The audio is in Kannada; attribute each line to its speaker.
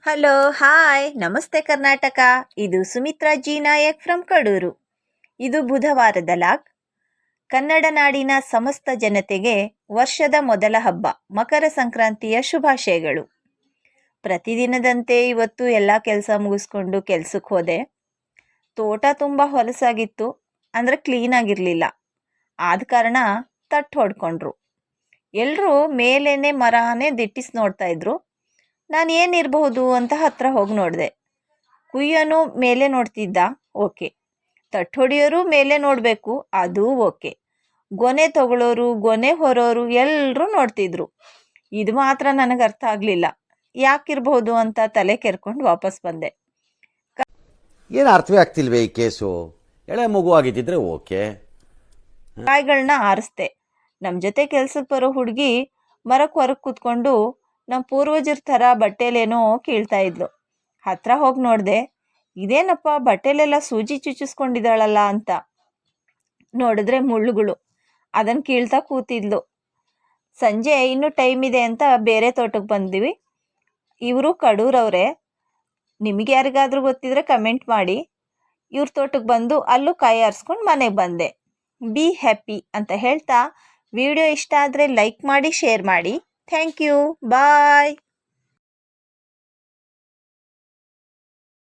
Speaker 1: ಹಲೋ ಹಾಯ್ ನಮಸ್ತೆ ಕರ್ನಾಟಕ. ಇದು ಸುಮಿತ್ರಾ ಜಿ ನಾಯಕ್ ಫ್ರಮ್ ಕಡೂರು. ಇದು ಬುಧವಾರದ ಲಾಗ್. ಕನ್ನಡ ನಾಡಿನ ಸಮಸ್ತ ಜನತೆಗೆ ವರ್ಷದ ಮೊದಲ ಹಬ್ಬ ಮಕರ ಸಂಕ್ರಾಂತಿಯ ಶುಭಾಶಯಗಳು. ಪ್ರತಿದಿನದಂತೆ ಇವತ್ತು ಎಲ್ಲ ಕೆಲಸ ಮುಗಿಸ್ಕೊಂಡು ಕೆಲ್ಸಕ್ಕೆ ಹೋದೆ. ತೋಟ ತುಂಬ ಹೊಲಸಾಗಿತ್ತು, ಅಂದರೆ ಕ್ಲೀನಾಗಿರಲಿಲ್ಲ. ಆದ ಕಾರಣ ತಟ್ಟು ಹೊಡ್ಕೊಂಡ್ರು. ಎಲ್ಲರೂ ಮೇಲೇನೆ ಮರನೇ ದಿಟ್ಟಿಸಿ ನೋಡ್ತಾ ಇದ್ರು. ನಾನು ಏನಿರಬಹುದು ಅಂತ ಹತ್ರ ಹೋಗಿ ನೋಡಿದೆ. ಕುಯ್ಯೋನು ಮೇಲೆ ನೋಡ್ತಿದ್ದ, ಓಕೆ. ತಟ್ಟು ಹೊಡಿಯೋರು ಮೇಲೆ ನೋಡಬೇಕು, ಅದು ಓಕೆ. ಗೊನೆ ತಗೊಳ್ಳೋರು ಗೊನೆ ಹೊರೋರು ಎಲ್ಲರೂ ನೋಡ್ತಿದ್ರು. ಇದು ಮಾತ್ರ ನನಗೆ ಅರ್ಥ ಆಗಲಿಲ್ಲ. ಯಾಕಿರಬಹುದು ಅಂತ ತಲೆ ಕೆರ್ಕೊಂಡು ವಾಪಸ್ ಬಂದೆ.
Speaker 2: ಏನು ಅರ್ಥವೇ ಆಗ್ತಿಲ್ವೇ ಈ ಕೇಸು? ಎಳೆ ಮಗು ಆಗಿದ್ದಿದ್ರೆ ಓಕೆ.
Speaker 1: ಕಾಯಿಗಳನ್ನ ಆರಿಸ್ದೆ. ನಮ್ಮ ಜೊತೆ ಕೆಲ್ಸಕ್ಕೆ ಬರೋ ಹುಡುಗಿ ಮರಕ್ಕೆ ಹೊರಗೆ ಕೂತ್ಕೊಂಡು ನಮ್ಮ ಪೂರ್ವಜರ ಥರ ಬಟ್ಟೆಲೇನೋ ಕೀಳ್ತಾ ಇದ್ಲು. ಹತ್ರ ಹೋಗಿ ನೋಡಿದೆ, ಇದೇನಪ್ಪ ಬಟ್ಟೆಲೆಲ್ಲ ಸೂಜಿ ಚುಚ್ಚಿಸ್ಕೊಂಡಿದ್ದಾಳಲ್ಲ ಅಂತ. ನೋಡಿದ್ರೆ ಮುಳ್ಳುಗಳು. ಅದನ್ನು ಕೀಳ್ತಾ ಕೂತಿದ್ಲು. ಸಂಜೆ ಇನ್ನೂ ಟೈಮ್ ಇದೆ ಅಂತ ಬೇರೆ ತೋಟಕ್ಕೆ ಬಂದ್ವಿ. ಇವರು ಕಡೂರವ್ರೆ. ನಿಮಗೆ ಯಾರಿಗಾದ್ರೂ ಗೊತ್ತಿದ್ರೆ ಕಮೆಂಟ್ ಮಾಡಿ. ಇವ್ರ ತೋಟಕ್ಕೆ ಬಂದು ಅಲ್ಲೂ ಕಾಯಿ ಆರಿಸ್ಕೊಂಡು ಮನೆಗೆ ಬಂದೆ. ಬಿ ಹ್ಯಾಪಿ ಅಂತ ಹೇಳ್ತಾ ವಿಡಿಯೋ ಇಷ್ಟ ಆದರೆ ಲೈಕ್ ಮಾಡಿ, ಶೇರ್ ಮಾಡಿ. Thank you. ಬಾಯ್.